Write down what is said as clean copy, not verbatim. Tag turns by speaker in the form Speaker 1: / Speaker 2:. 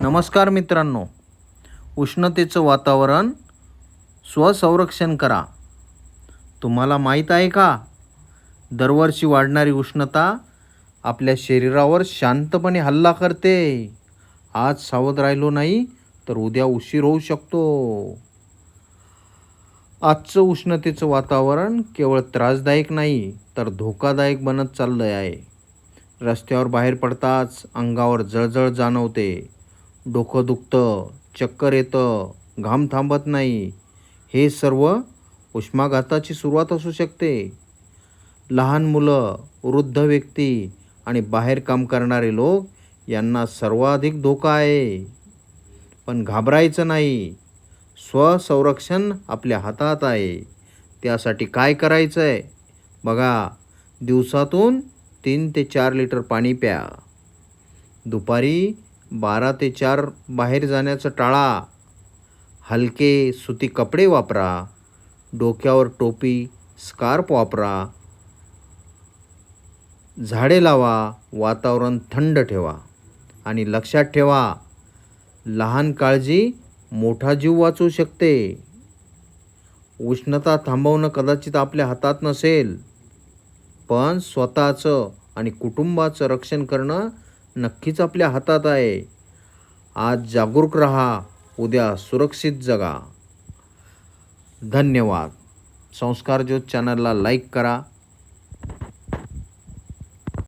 Speaker 1: नमस्कार मित्रांनो, उष्णतेचं वातावरण स्वसंरक्षण करा. तुम्हाला माहीत आहे का, दरवर्षी वाढणारी उष्णता आपल्या शरीरावर शांतपणे हल्ला करते. आज सावध राहिलो नाही तर उद्या उशीर होऊ शकतो. आजचं उष्णतेचं वातावरण केवळ त्रासदायक नाही तर धोकादायक बनत चाललं आहे. रस्त्यावर बाहेर पडताच अंगावर जळजळ जाणवते, डोकं दुखतं, चक्कर येतं, घाम थांबत नाही. हे सर्व उष्माघाताची सुरुवात असू शकते. लहान मुलं, वृद्ध व्यक्ती आणि बाहेर काम करणारे लोक यांना सर्वाधिक धोका आहे. पण घाबरायचं नाही. स्वसंरक्षण आपल्या हातात आहे. त्यासाठी काय करायचं आहे बघा. दिवसातून 3 ते 4 लिटर पाणी प्या. दुपारी 12 ते 4 बाहेर जाण्याचं टाळा. हलके सुती कपडे वापरा. डोक्यावर टोपी, स्कार्फ वापरा. झाडे लावा. वातावरण थंड ठेवा. आणि लक्षात ठेवा, लहान काळजी मोठा जीव वाचवू शकते. उष्णता थांबवणं कदाचित आपल्या हातात नसेल, पण स्वतःचं आणि कुटुंबाचं रक्षण करणं नक्कीच आपल्या हातात आहे. आज जागरूक रहा, उद्या सुरक्षित जगा. धन्यवाद. संस्कार ज्योत चॅनलला लाईक करा,